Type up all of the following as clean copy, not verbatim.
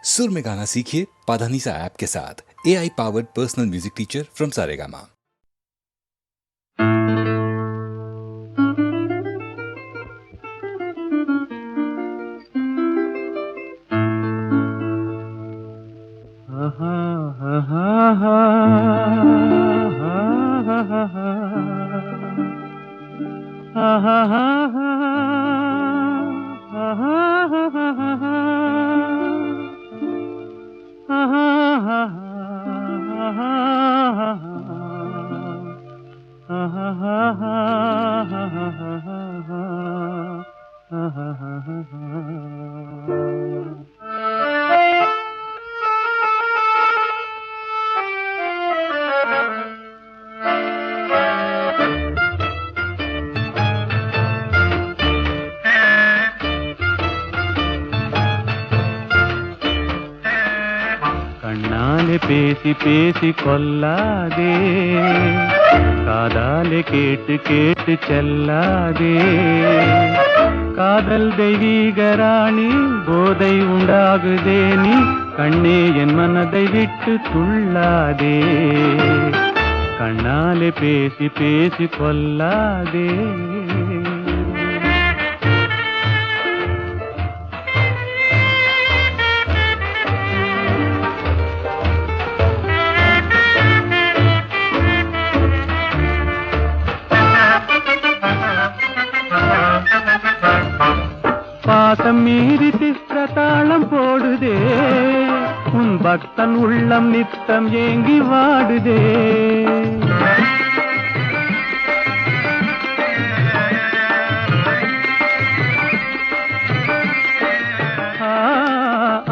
सुर में गाना सीखिए पाधानीसा ऐप के साथ। AI powered personal music teacher from Saregama. கண்ணாலே பேசி பேசி கொல்லாதே, காதாலே கேட்டு கேட்டு செல்லாதே. காதல் தெய்வீக ராணி, போதை உண்டாகுதே நீ, கண்ணே என் மனதை விட்டு துள்ளாதே. கண்ணாலே பேசி பேசி கொல்லாதே. பாசம் மீறி சித்திரத்தாளம் போடுதே, உன் பக்தன் உள்ளம் நித்தம் ஏங்கி வாடுதே.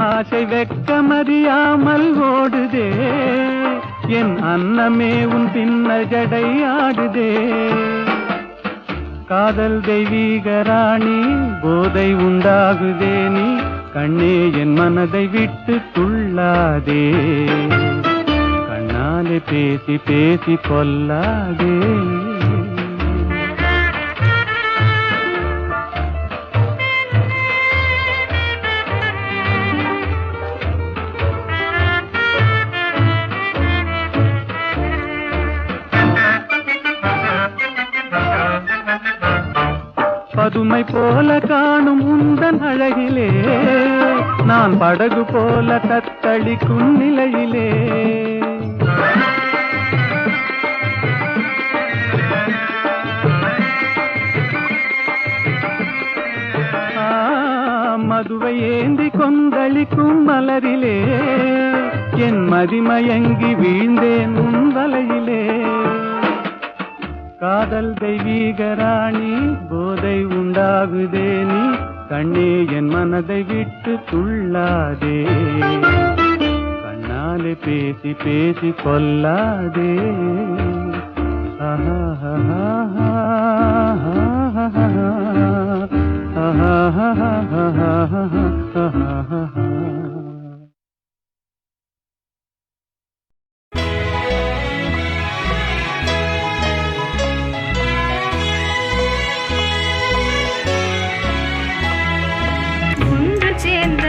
ஆசை வெட்கமறியாமல் ஓடுதே, என் அன்னமே உன் பின்ன ஜடை ஆடுதே. காதல் தெய்வீக ராணி, போதை உண்டாகுதே நீ, கண்ணே என் மனதை விட்டு துள்ளாதே. கண்ணாலே பேசி பேசி கொல்லாதே. பதுமை போல காணும் உந்தன் அழகிலே, நான் படகு போல தத்தளிக்கும் நிலையிலே. மதுவை ஏந்தி கொந்தளிக்கும் மலரிலே, என் மதிமயங்கி வீழ்ந்தேன் உன் வலையிலே. காதல் தெய்வீக ராணி, போதை உண்டாகுதே நீ, கண்ணே என் மனதை விட்டு துள்ளாதே. கண்ணாலே பேசி பேசி கொல்லாதே. சேர்ந்த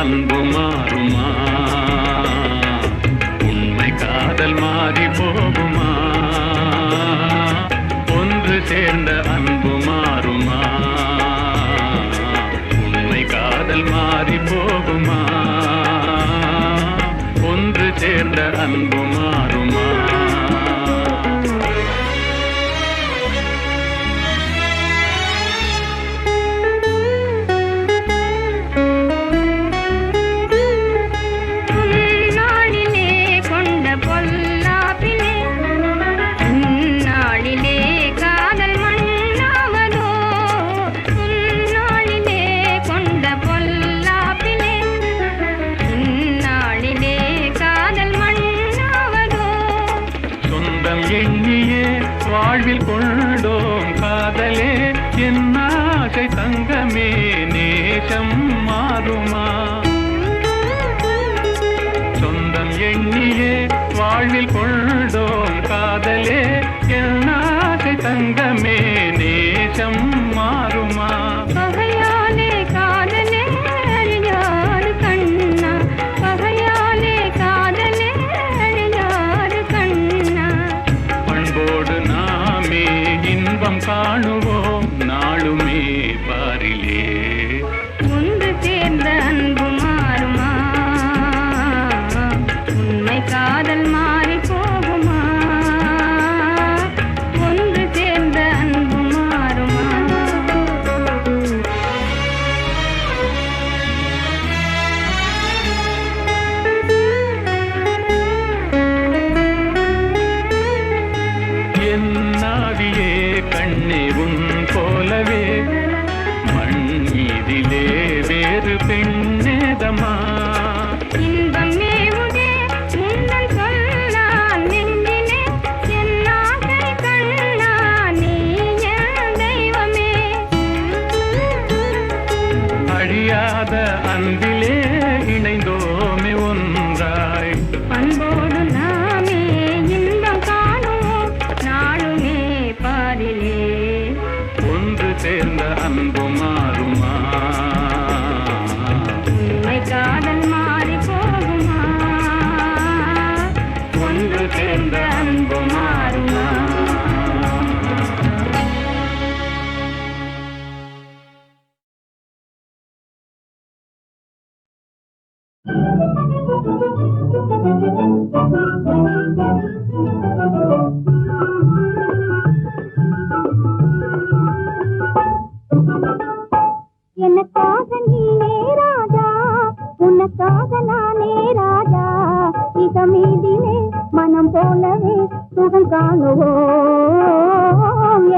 அன்பு மாறுமா, உண்மை காதல் மாறி போகுமா. ஒன்று சேர்ந்த அன்பு மாறுமா, உண்மை காதல் மாறி போகுமா. ஒன்று சேர்ந்த அன்பு மாறுமா. காதல் மண் சொந்தம் எண்ணியே வாழ்வில் கொண்டோம் காதலே என் ஆசை தங்கமே நேசம் மாறுமா சொந்தம் எண்ணியே வாழ்வில் கொண்டோம் காதலே என் ஆசை தங்கமே நேசம் மாறுமா பகையாலே காதலே அறியாறு கண்ணா பகையாலே காதலே அறியாறு கண்ணா பண்போடு நாமே இன்பம் காணுவோம் நாளுமே பாரிலே ஒன்று சேர்ந்த அன்பு மாறுமா உண்மை காதல் மாறி போகுமா ஒன்று சேர்ந்த அன்பு மாறுமா என் நாவியே கண்ணே உன் போலவே மண் மீதிலே வேறு பெண்ணேதமா இன்பம் மேவுதே முன்னல் சொன்னான் நெஞ்சிலே என் ஆசை கண்ணா நீ என் தெய்வமே அழியாத அன்பிலே இணைந்தோமே ஒன்றாய் அன்போடு நாமே இன்பம் காணுவோம் நாளுமே பாரிலே ஒன்று சேர்ந்த அன்பு மாறுமா உண்மை காதல் மாறி போகுமா ஒன்று சேர்ந்த அன்பு மாறுமா எனக்காக நீனே ராஜா உனக்காக நானே ராஜா இதமீதிலே மனம் போலவே சுகம் காணுவோம்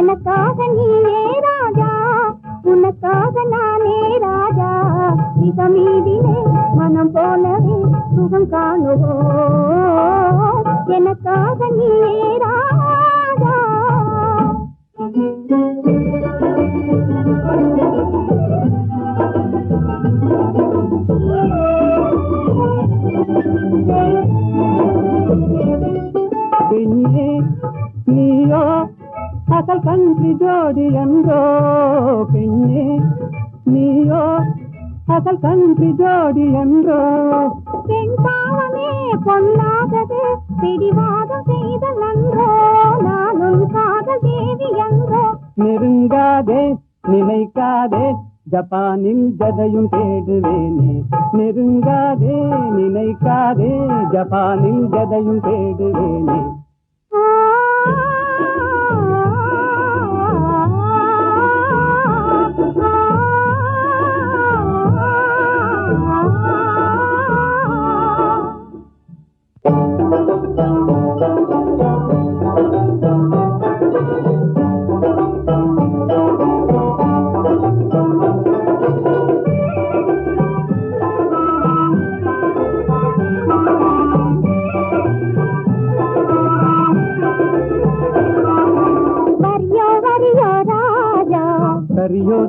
எனக்காக நீனே ராஜா உனக்காக நானே ராஜா இதமீதிலே மனம் போலவே சுகம் காணுவோம் எனக்காக நீனே ராஜா பெண்ணே நீயோ அசல் கன்றி ஜோடி என்றோ பெண்ணே நீயோ அசல் கன்றி ஜோடி என்றோ பெண் பாவமே பொல்லாதது பிடிவாதம் செய்தல் நன்றோ நானும் காதல் தேவி என்றோ நெருங்காதே நினைக்காதே ஜப்பானில் ஜதையும் தேடுவேனே நெருங்காதே நினைக்காதே ஜப்பானில் ஜதையும் தேடுவேனே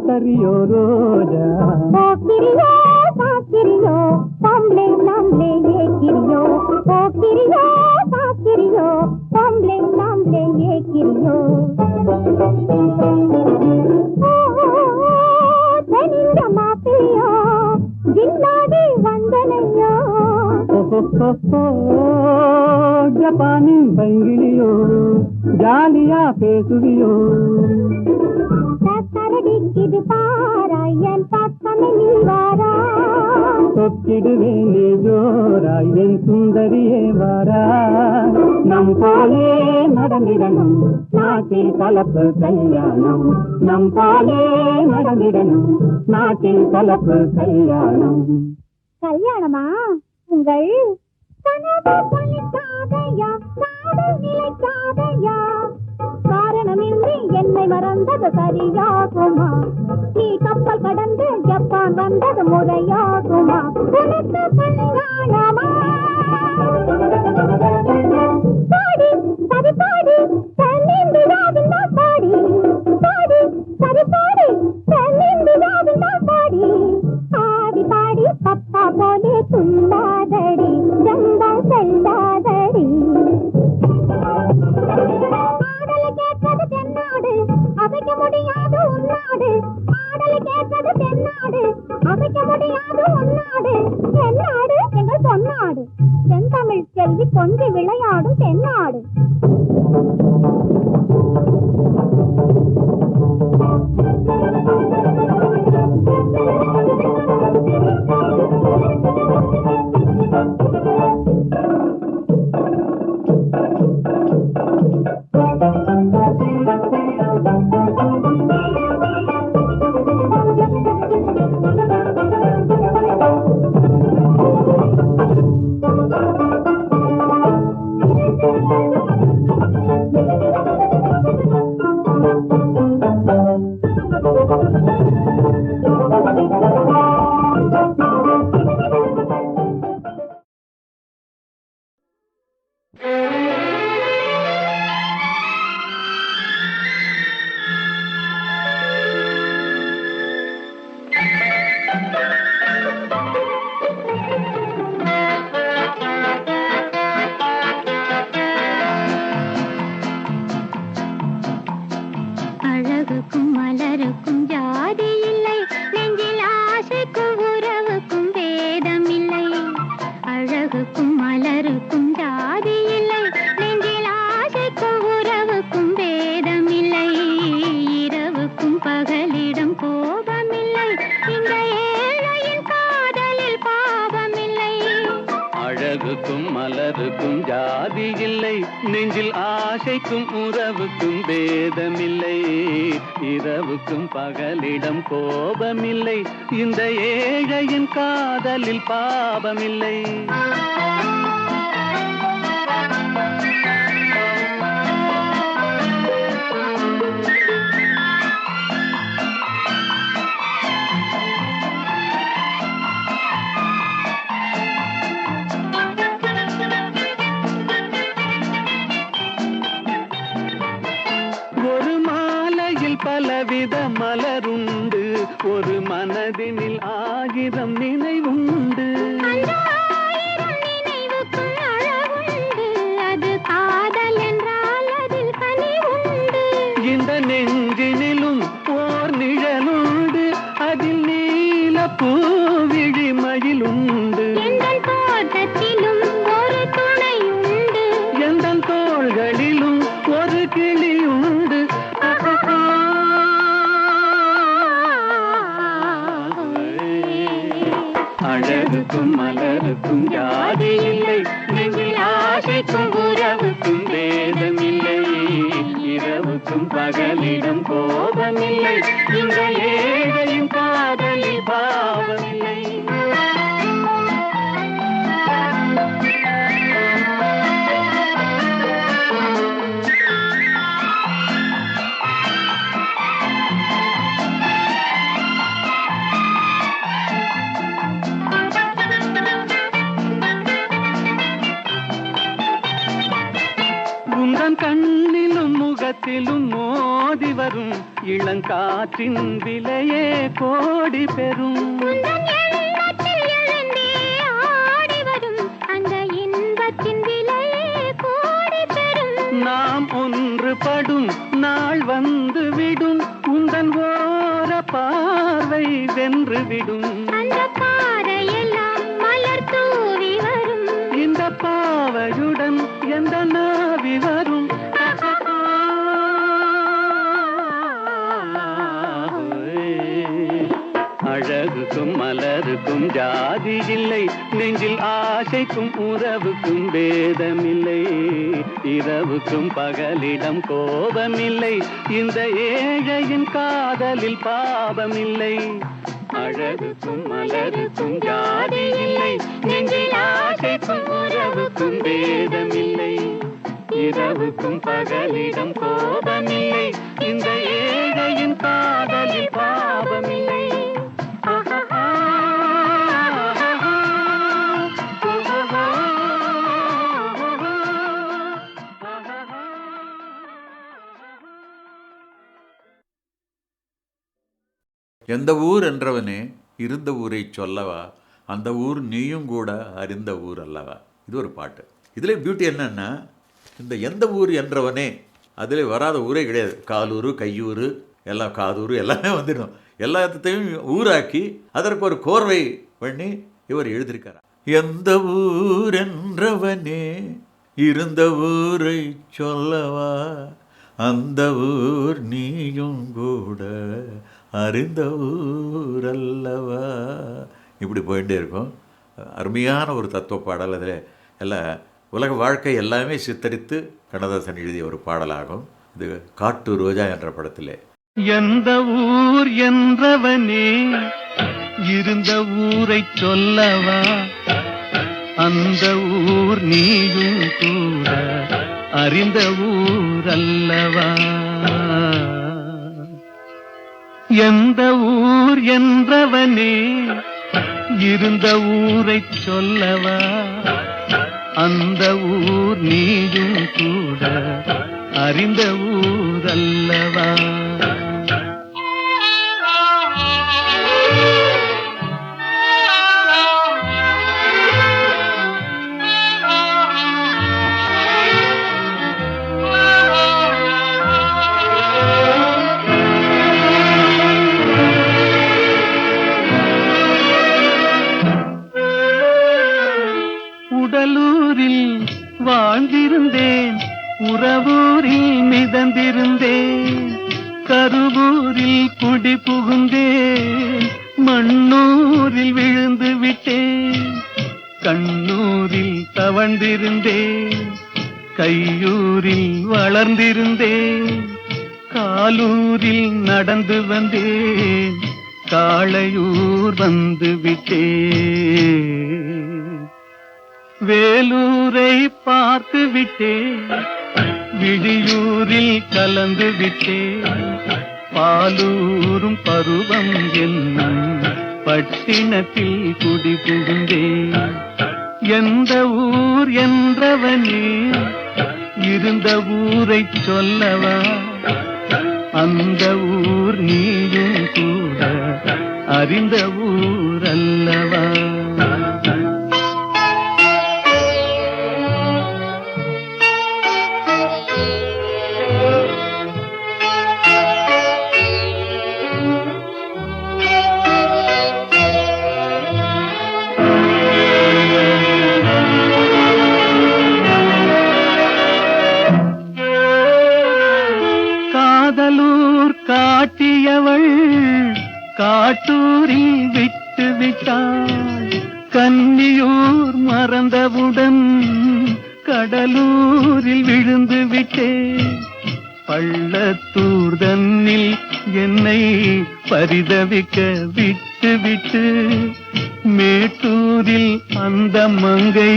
சரியோ ரோஜா போக்கிரியோ சாக்கிரியோ பொம்பளை நம்மளே ஏக்கிரியோ போக்கிரியோ சாக்கிரியோ பொம்பளை நம்மளே ஏக்கிரியோ தெரிந்த மாப்பிள்ளையோ ஜில்லாடி வந்தனையோ ஜப்பானின் பைங்கிலியோ ஜாலியா பேசுவியோ கரடிக்குது பாராயன் பக்கமே நீ வாரா தொக்கிடுவேனே ஜோராய் என் சுந்தரியே வாரா நம் போலே நடந்திடணும் நாட்டில் கலப்பு கல்யாணம் நம் போலே நடந்திடணும் நாட்டில் கலப்பு கல்யாணம் கல்யாணமா உங்கள் கனவு பலிக்காதையா காதல் நிலைக்காதையா காரணமின்றி என்னை மறந்தது சரியாகுமா நீ கப்பல் கடந்து ஜப்பான் வந்தது முறையாகுமா உனக்கு கல்யாணமா பாடி சரி பாடி வெல்லாதடி ஆடலை கேட்பது தென்னாடு அசைக்க முடியாது உன்னாடு ஆடலை கேட்பது தென்னாடு அசைக்க முடியாது உன்னாடு தென்னாடு எங்கள் பொன்னாடு தென்தமிழ் செல்வி கொஞ்சி விளையாடும் தென்னாடு அழகுக்கும் மலருக்கும் ஜாதி இல்லை நெஞ்சில் ஆசைக்கும் உறவுக்கும் வேதம் இல்லை அழகுக்கும் மலருக்கும் ஜாதி இல்லை நெஞ்சில் ஆசைக்கும் உறவுக்கும் வேதம் இல்லை இரவுக்கும் பகலிடம் கோபமில்லை இந்த ஏழையின் காதலில் பாவமில்லை அழகுக்கும் மலருக்கும் ஜாதி இல்லை நெஞ்சில் ஆசைக்கும் உறவுக்கும் பேதமில்லை இரவுக்கும் பகலிடம் கோபமில்லை இந்த ஏழையின் காதலில் பாவமில்லை பலவித மலருண்டு ஒரு மனதினில் ஆயிரம் நினைவுண்டு அது காதல் என்றால் அதில் கனிவுண்டு இந்த நெஞ்சினிலும் ஓர் நிழலுண்டு அதில் நீல பூவிழிமயிலுண்டு எங்கள் தோட்டத்திலும் ஒரு துணையுண்டு எங்கள் தோள்களிலும் ஒரு கிளியுண்டு அழகுக்கும் மலருக்கும் ஜாதி இல்லை நெஞ்சில் ஆசைக்கும் உறவுக்கும் வேதமில்லை இரவுக்கும் பகலிடம் கோபமில்லை இந்த ஏழையும் காதலில் பாவமில்லை கண்ணிலும் முகத்திலும் மோதி வரும் இளங்காற்றின் விலையே கோடி பெறும் நாம் ஒன்றுபடும் நாள் வந்து விடும் உந்தன் ஓர பார்வை வென்று விடும் இந்த பாவையுடன் எந்த நாவி வரும் அழகுக்கும் மலருக்கும் ஜாதி இல்லை நெஞ்சில் ஆசைக்கும் உறவுக்கும் வேதமில்லை இரவுக்கும் பகலிடம் கோபமில்லை இந்த ஏழையின் காதலில் பாவமில்லை அழகுக்கும் மலருக்கும் ஜாதி இல்லை நெஞ்சில் ஆசைக்கும் உறவுக்கும் வேதமில்லை இரவுக்கும் பகலிடம் கோபமில்லை இந்த ஏழையின் காதலில் பாவமில்லை எந்த ஊர் என்றவனே இருந்த ஊரை சொல்லவா அந்த ஊர் நீயும் கூட அறிந்த ஊர் அல்லவா. இது ஒரு பாட்டு. இதில் பியூட்டி என்னன்னா, இந்த எந்த ஊர் என்றவனே அதில் வராத ஊரே கிடையாது. காலூர், கையூர், எல்லாம் காதூர் எல்லாமே வந்துடும். எல்லாத்தையும் ஊராக்கி அதற்கு ஒரு கோர்வை பண்ணி இவர் எழுதியிருக்கார். எந்த ஊர் என்றவனே இருந்த ஊரை சொல்லவா, அந்த ஊர் நீயும் கூட அறிந்த ஊர் அல்லவா. இப்படி போயிட்டே இருக்கும். அருமையான ஒரு தத்துவ பாடல். அதில் எல்லாம் உலக வாழ்க்கை எல்லாமே சித்தரித்து கண்ணதாசன் எழுதிய ஒரு பாடலாகும். இது காட்டு ரோஜா என்ற படத்திலே. எந்த ஊர் என்றவனே இருந்த ஊரை சொல்லவா, அந்த ஊர் நீயும் கூட அறிந்த ஊர் அல்லவா. எந்த ஊர் என்றவனே இருந்த ஊரை சொல்லவா, அந்த ஊர் நீயும் கூட அறிந்த ஊர் அல்லவா. உடலூரில் வாழ்ந்திருந்தேன், உறவூரில் மிதந்திருந்தேன், கருவூரில் குடி புகுந்தேன், மண்ணூரில் விழுந்து விட்டேன், கண்ணூரில் தவழ்ந்திருந்தேன், கையூரில் வளர்ந்திருந்தேன், காலூரில் நடந்து வந்தேன், காளையூர் வந்து விட்டேன், வேலூரை பார்த்து விட்டேன், விழியூரில் கலந்து விட்டேன், பாலூரும் பருவம் என்னும் பட்டினத்தில் குடி புகுந்தேன். எந்த ஊர் என்றவனே இருந்த ஊரை சொல்லவா, அந்த ஊர் நீயும் கூட அறிந்த ஊர் அல்லவா. காதலூர் காட்டியவள் காட்டூரில் விட்டு விட்டாள், கன்னியூர் மறந்தவுடன் கடலூரில் விழுந்து விட்டேன், பள்ளத்தூர் தன்னில் என்னை பரிதவிக்க விட்டு விட்டு, மேட்டூரில் அந்த மங்கை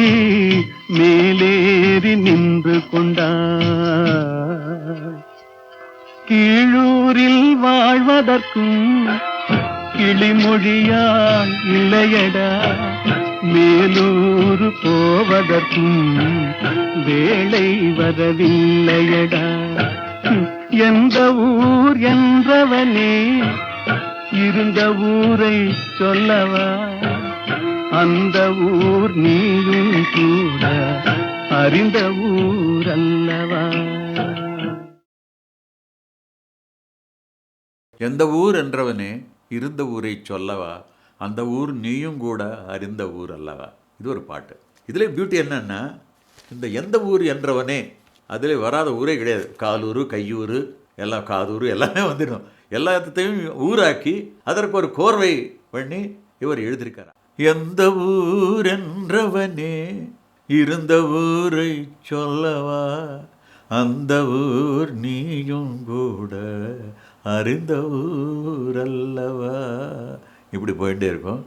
மேலேறி நின்று கொண்டாள், கீழூரில் வாழ்வதற்கும் கிளிமொழியால் இல்லையடா, மேலூர் போவதற்கும் வேளை வரவில்லையடா. எந்த ஊர் என்றவனே இருந்த ஊரை சொல்லவா, அந்த ஊர் நீயும் கூட அறிந்த ஊர் அல்லவா. எந்த ஊர் என்றவனே இருந்த ஊரை சொல்லவா, அந்த ஊர் நீயும் கூட அறிந்த ஊர் அல்லவா. இது ஒரு பாட்டு. இதில் பியூட்டி என்னன்னா, இந்த எந்த ஊர் என்றவனே அதில் வராத ஊரே கிடையாது. காலூர், கையூர், எல்லாம் காதூர் எல்லாமே வந்துடும். எல்லாத்தையும் ஊராக்கி அதற்கு ஒரு கோர்வை பண்ணி இவர் எழுதியிருக்கார். எந்த ஊர் என்றவனே இருந்த ஊரை சொல்லவா, அந்த ஊர் நீயும் கூட அறிந்த ஊர் அல்லவா. இப்படி போயிட்டே இருக்கும்.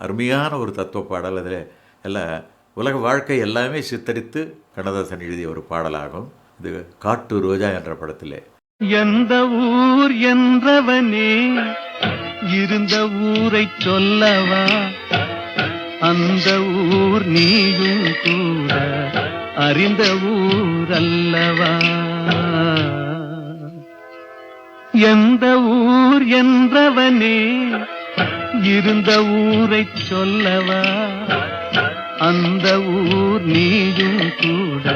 அருமையான ஒரு தத்துவ பாடல். அதில் எல்லாம் உலக வாழ்க்கை எல்லாமே சித்தரித்து கண்ணதாசன் எழுதிய ஒரு பாடலாகும். இது காட்டு ரோஜா என்ற படத்திலே. எந்த ஊர் என்றவனே இருந்த ஊரை சொல்லவா, அந்த ஊர் நீயும் கூட அறிந்த ஊர் அல்லவா. எந்த ஊர் என்றவனே இருந்த ஊரை சொல்லவா, அந்த ஊர் நீயும் கூட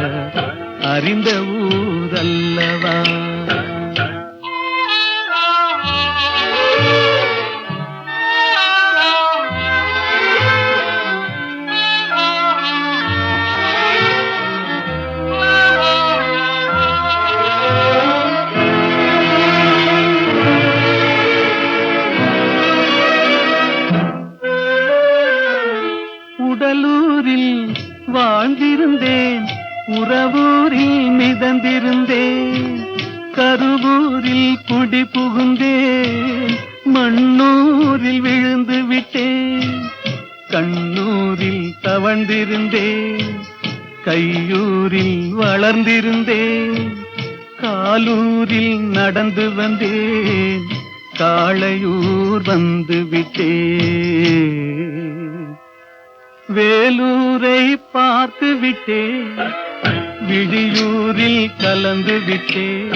அறிந்த ஊர் அல்லவா? உடலூரில் வாழ்ந்திருந்தேன், உறவூரில் மிதந்திருந்தேன், கருவூரில் குடி புகுந்தேன், மண்ணூரில் விழுந்து விட்டேன், கண்ணூரில் தவழ்ந்திருந்தேன், கையூரில் வளர்ந்திருந்தேன், காலூரில் நடந்து வந்தேன், காளையூர் வந்து விட்டேன், வேலூரை பார்த்து விட்டேன், விழியூரில் கலந்து விட்டேன்,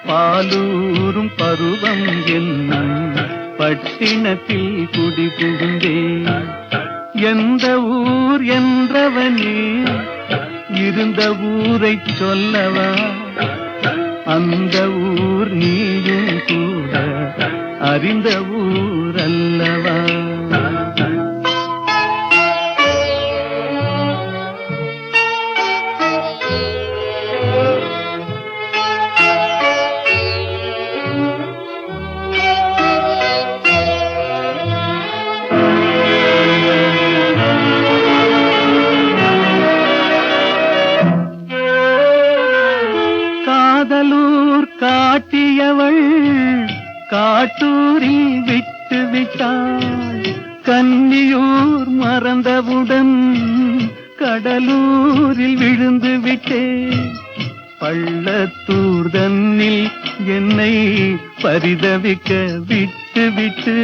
பாலூரும் பருவம் என்னும் பட்டினத்தில் குடி புகுந்தேன். எந்த ஊர் என்றவனே இருந்த ஊரை சொல்லவா? அந்த ஊர் நீயும் கூட அறிந்த ஊர் அல்லவா? காதலூர் காட்டியவள் காட்டூரில் விட்டு விட்டாள், கன்னியூர் மறந்தவுடன் கடலூரில் விழுந்து விட்டேன், பள்ளத்தூர் தன்னில் என்னை பரிதவிக்க விட்டு விட்டு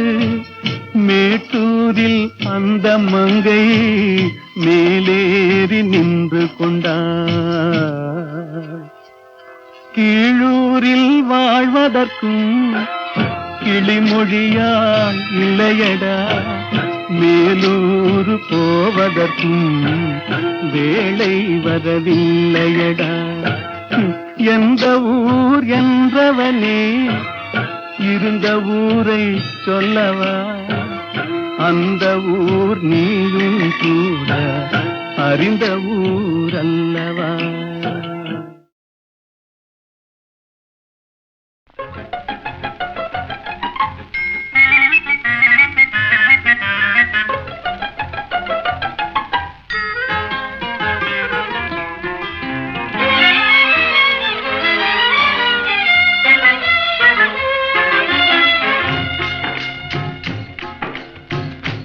மேட்டூரில் அந்த மங்கை மேலேறி நின்று கொண்டாள். கீழூரில் வாழ்வதற்கும் கிளிமொழியால் இல்லையடா, மேலூர் போவதற்கும் வேளை வரவில்லையடா. எந்த ஊர் என்றவனே இருந்த ஊரை சொல்லவா? அந்த ஊர் நீயும் கூட அறிந்த ஊர் அல்லவா?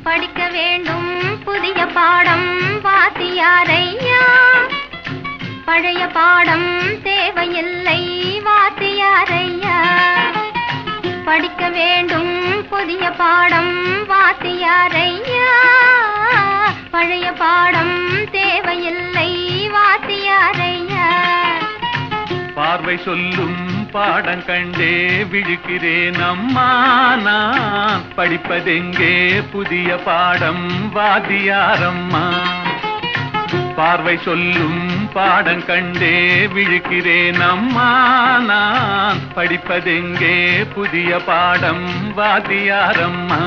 படிக்க வேண்டும் புதிய பாடம் வாத்தியாரையா, பழைய பாடம் தேவையில்லை வாத்தியாரையா. படிக்க வேண்டும் புதிய பாடம் வாத்தியாரையா, பழைய பாடம் தேவையில்லை வாத்தியாரையா. பார்வை சொல்லும் பாடம் கண்டே விழிக்கிறேன் அம்மா, நான் படிப்பதெங்கே புதிய பாடம் வாத்தியாரம்மா. பார்வை சொல்லும் பாடம் கண்டே விழிக்கிறேன் அம்மா, நான் படிப்பதெங்கே புதிய பாடம் வாத்தியாரம்மா.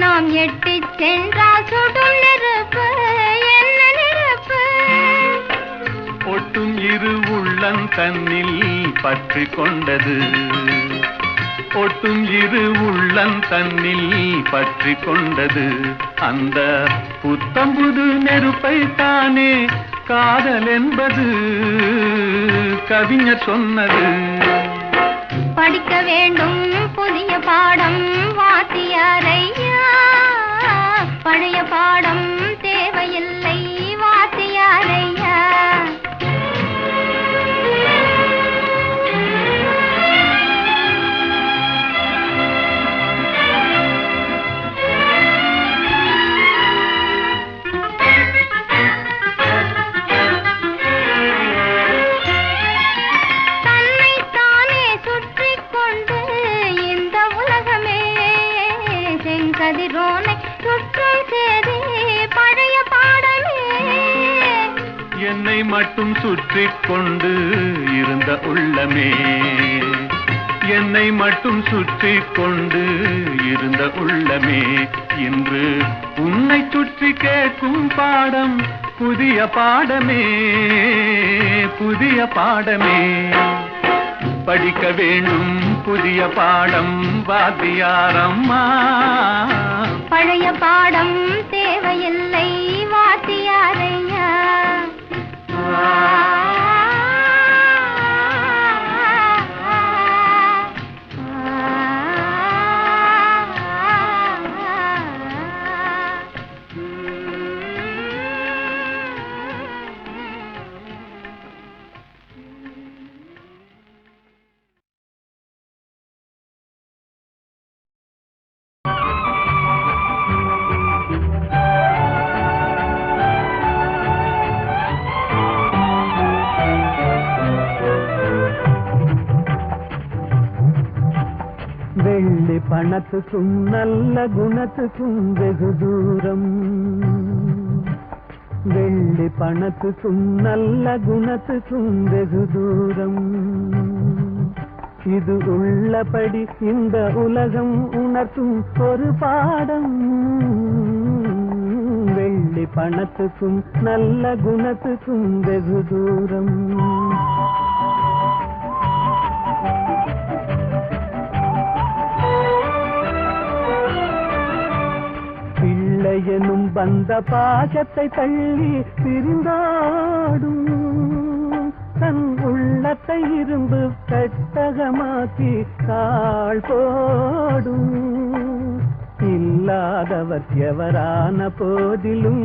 நாம் எட்டி சென்றால் சுடும் நெருப்பு, என்ன நெருப்பு? ஒட்டும் இரு உள்ளம் தன்னில் பற்றி கொண்டது, ஒட்டும் இரு உள்ளம் தன்னில் பற்றி கொண்டது, அந்த புத்தம்புது நெருப்பை தானே காதல் என்பது கவிஞர் சொன்னது. படிக்க வேண்டும் புதிய பாடம் வாத்தியாரையா, பழைய பாடம் தேவையில்லை வாத்தியாரையா. என்னை மட்டும் சுற்றிக் கொண்டு இருந்த உள்ளமே, என்னை மட்டும் சுற்றிக் கொண்டு இருந்த உள்ளமே, இன்று உன்னை சுற்றி கேட்கும் பாடம் புதிய பாடமே, புதிய பாடமே. படிக்க வேண்டும் புதிய பாடம் வாத்தியாரம்மா, பழைய பாடம் தேவையில்லை வாத்தியாரையா. வெள்ளி பணத்துக்கும் நல்ல குணத்துக்கும் வெகு தூரம், வெள்ளி பணத்துக்கும் நல்ல குணத்துக்கும் வெகு தூரம். இது உள்ளபடி இந்த உலகம் உணர்த்தும் ஒரு பாடம். வெள்ளி பணத்துக்கும் நல்ல குணத்துக்கும் வெகு தூரம். எனும் பந்த பாசத்தை தள்ளி பிரிந்தாடும், தன் உள்ளத்தை இரும்பு கட்டகமாக்கி கால் போடும். இல்லாதவர் எவரான போதிலும்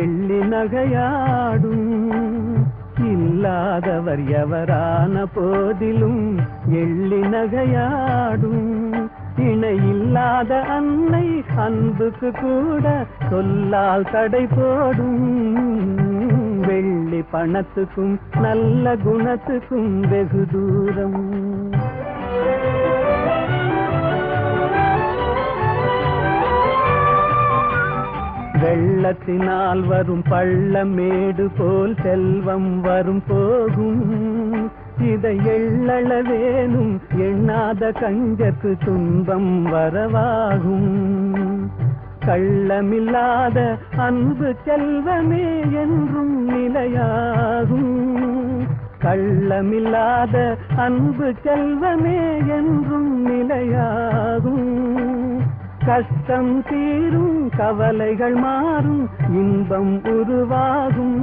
எள்ளி நகையாடும், இல்லாதவர் எவரான போதிலும் எள்ளி நகையாடும். இணையில்லாத அன்னை அன்புக்கு கூட சொல்லால் தடை போடும். வெள்ளி பணத்துக்கும் நல்ல குணத்துக்கும் வெகு தூரம். வெள்ளத்தினால் வரும் பள்ளமேடு போல் செல்வம் வரும் போகும். இதை எள்ளளவேனும் எண்ணாத கஞ்சக்கு துன்பம் வரவாகும். கள்ளமில்லாத அன்பு செல்வமே என்றும் நிலையாகும். கள்ளமில்லாத அன்பு செல்வமே என்றும் நிலையாகும். கஷ்டம் தீரும் கவலைகள் மாறும் இன்பம் உருவாகும்.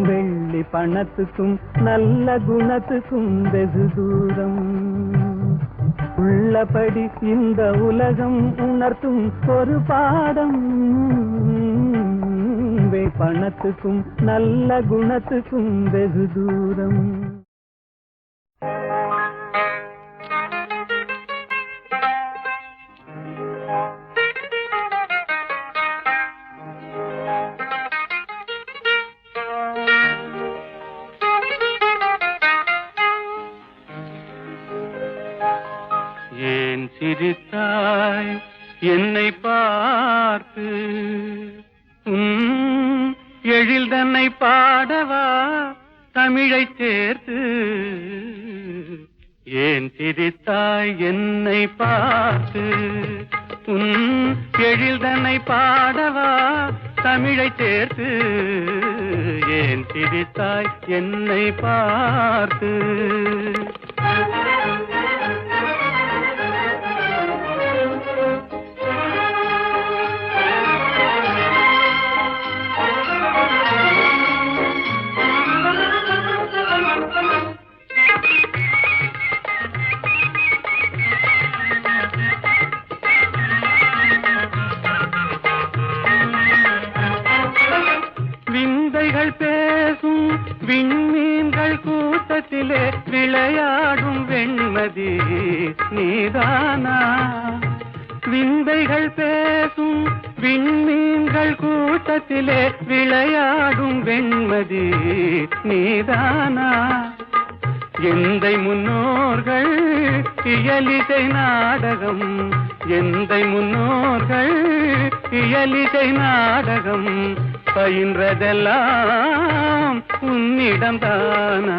வெள்ளி பணத்துக்கும் நல்ல குணத்துக்கும் வெகு தூரம். உள்ளபடி இந்த உலகம் உணர்த்தும் ஒரு பாடம். பணத்துக்கும் நல்ல குணத்துக்கும் வெகு தூரம். ஏன் சிரித்தாய் என்னை பார்த்து, எழில் தன்னை பாடவா தமிழை சேர்த்து. ஏன் சிரித்தாய் என்னை பார்த்து, எழில் தன்னை பாடவா தமிழை சேர்த்து. ஏன் சிரித்தாய் என்னை பார்த்து. விந்தைகள் பேசும் விண்மீன்கள் கூட்டத்திலே விளையாடும் வெண்மதி நீதானா. விந்தைகள் பேசும் விண்மீன்கள் கூட்டத்திலே விளையாடும் வெண்மதி நீதானா. எந்தை முன்னோர்கள் இயலிசை நாடகம், எந்தை முன்னோர்கள் இயலிசை நாடகம் பயின்றதெல்லாம் உன்னிடம்தானா?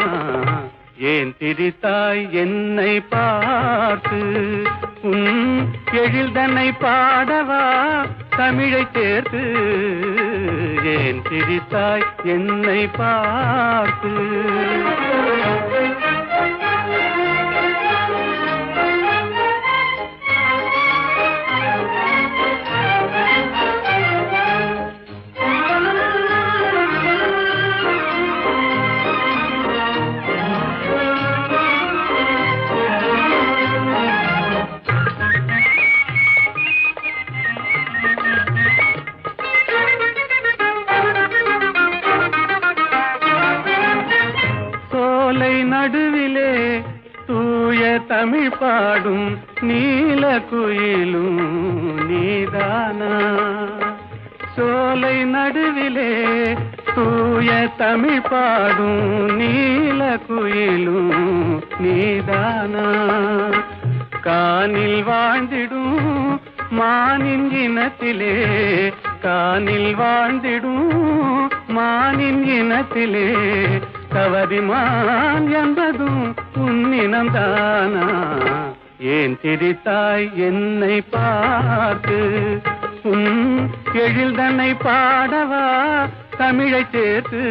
ஏன் திரித்தாய் என்னை பார்த்து? உன் எழில் தன்னை பாடவா தமிழை சேர்த்து? ஏன் திரித்தாய் என்னை பார்த்து? நடுவிலே தூய தமிழ் பாடும் நீல குயிலும் நீதானா? சோலை நடுவிலே தூய தமிழ் பாடும் நீல குயிலும் நீதானா? கானில் வாழ்ந்திடும் மானின் இனத்திலே, கானில் வாழ்ந்திடும் மானின் இனத்திலே கவரிமான் என்பதும் உன்னினம்தானா? ஏன் திரித்தாய் என்னை பார்த்து? உன் எழில் தன்னை பாடவா தமிழை சேர்த்து?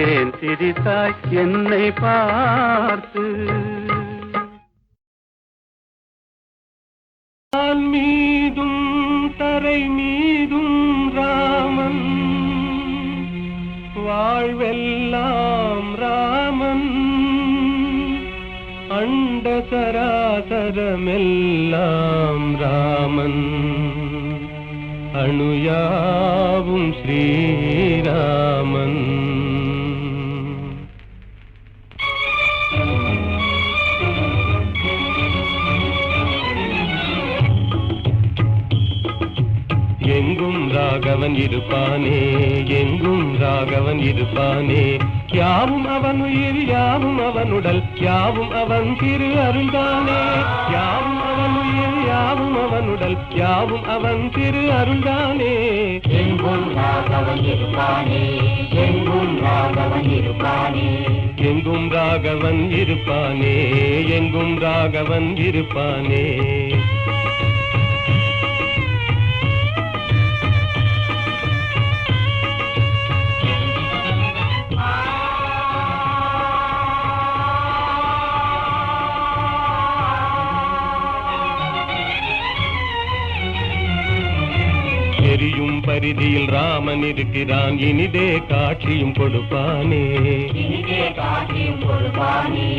ஏன் திரித்தாய் என்னை பார்த்து? மீதும் தரை மீதும் ராமன், வாழ்வெல்லாம் ராமன், அண்ட சராசரமெல்லாம் ராமன், அணுயாவும் ஸ்ரீராமன். எங்கும் ராகவன் இருப்பானே, எங்கும் ராகவன் இருப்பானே, யாவும் அவன் உயிர், யாவும் அவன் உடல், யாவும் அவன் திரு அருள்தானே. யாவும் அவன் உயிர், யாவும் அவன் உடல், யாவும் அவன் திரு அருள்தானே. எங்கும் ராகவன் இருப்பானே, எங்கும் ராகவன் இருப்பானே, எங்கும் ராகவன் இருப்பானே, எங்கும் ராகவன் இருப்பானே. எரியும் பரிதியில் ராமன் இருக்கிறான், இனிதே காட்சியும் கொடுப்பானே, இனிதே காட்சியும் கொடுப்பானே.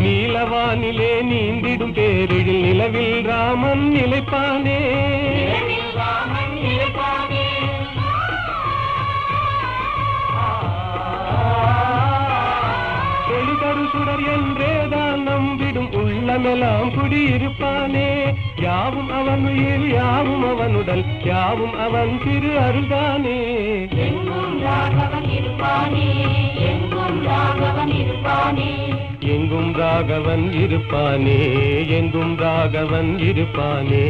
நீலவானிலே நீந்திடும் பேரில் நிலவில் ராமன் நிலைப்பானே, ராமன் நிலைப்பானே. ஒளிதரு சுடர் என்றேதான் நம்பிடும் உள்ளமெல்லாம் குடியிருப்பானே. யாவும் அவன் உயிர், யாவும் அவன் உடல், யாவும் அவன் திரு அருள்தானே. எங்கும் ராகவன் இருப்பானே, எங்கும் ராகவன் இருப்பானே, எங்கும் ராகவன் இருப்பானே, எங்கும் ராகவன் இருப்பானே.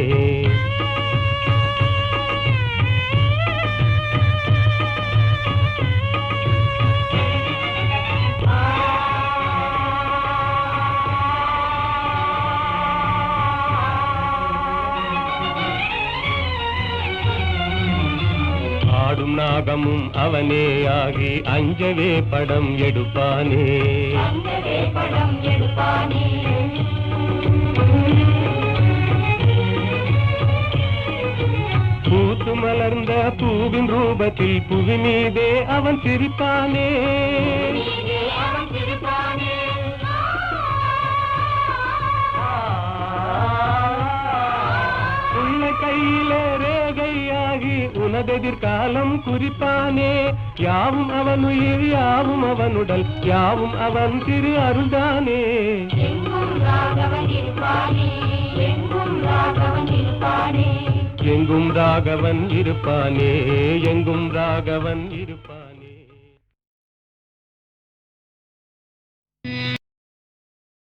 ஆடும் நாகமும் அவனே ஆகி அஞ்சவே படம் எடுப்பானே, அங்கவே படம் எடுப்பானே. பூத்து மலர்ந்த பூவின் ரூபத்தில் புவி மீதே அவன் சிரிப்பானே, நீதே அவன் சிரிப்பானே. உள்ள கையிலே ரேகையாகி உனதெதிர்காலம் குறிப்பானே. யாவும் அவன் உயிர், யாவும் அவன் உடல், யாவும் அவன் திரு அருள்தானே. எங்கும் ராகவன் இருப்பானே, எங்கும் ராகவன் இருப்பானே, எங்கும் ராகவன் இருப்பானே, எங்கும் ராகவன் இருப்பானே.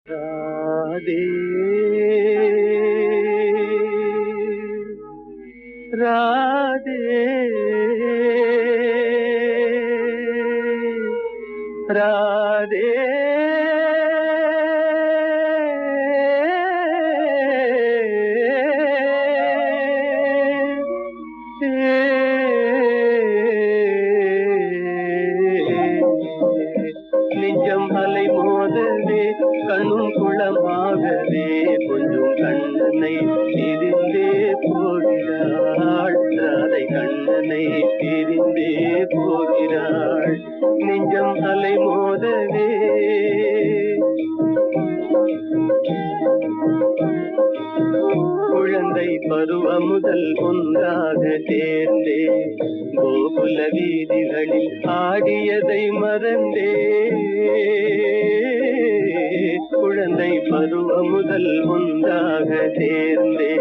ராதே ராதே ராதே நெஞ்சம் அலை மோதவே கண்ணும் குளமாகவே கொஞ்சம் கண்ணனை பிரிந்தே போகிறாள் ராதை கண்ணனை பிரிந்தே போகிறாள் நெஞ்சம் அலை மோதவே குழந்தை பருவம் முதல் ஒன்றாக சேர்ந்தே கோகுல வீதிகளில் ஆடியதை மறந்தே குழந்தை பருவம் முதல் ஒன்றாக சேர்ந்தே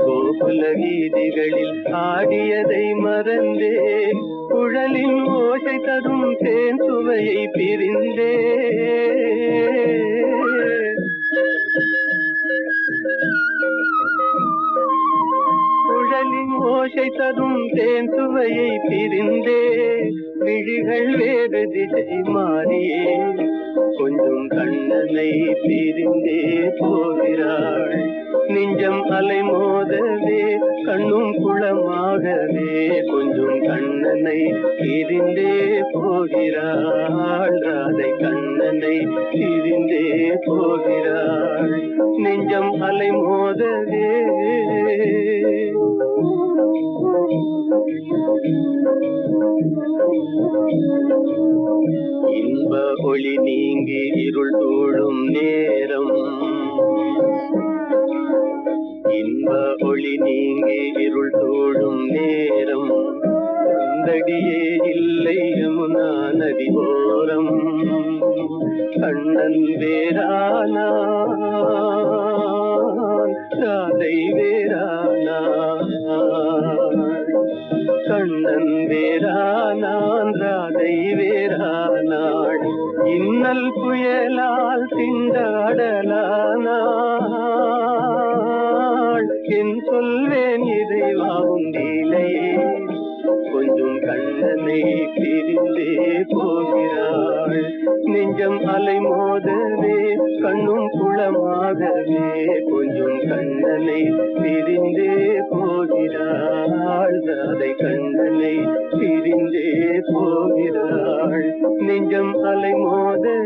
கோகுல வீதிகளில் ஆடியதை மறந்தே குழலின் ஓசை தரும் தேன் சுவையை பிரிந்தே குழலின் ஓசை தரும் தேன் சுவையை பிரிந்தே விழிகள் வேறு திசை மாறியே கொஞ்சம் கண்ணனை பிரிந்தே போகிறாள் நெஞ்சம் அலை மோதவே கண்ணும் குளமாகவே கொஞ்சம் கண்ணனை பிரிந்தே போகிறாள் ராதை கண்ணனை பிரிந்தே போகிறாள் நெஞ்சம் அலை மோதவே இன்ப ஒளி நீங்கி இருள் சூழும் நேரம் இன்ப ஒளி நீங்கி இருள் சூழும் நேரம் அந்தடியே இல்லை யமுனா நதி ஓரம் கண்ணன் வேறானான் ராதை வேறானான் கண்ணன் வேறானான் ராதை வேறானாள் இன்னல் புயலால் திண்டாடலானாள் என் சொல்வேன் இறைவா உண்டிலையே கொஞ்சம் கண்ணனை பிரிந்தே போகிறாள் நெஞ்சம் அலை மோதவே கண்ணும் குளமாகவே கொஞ்சம் கண்ணனை பிரிந்தே போகிறாள் ராதை கண்ணனை பிரிந்தே போகிறாள் நெஞ்சம் அலை மோதவே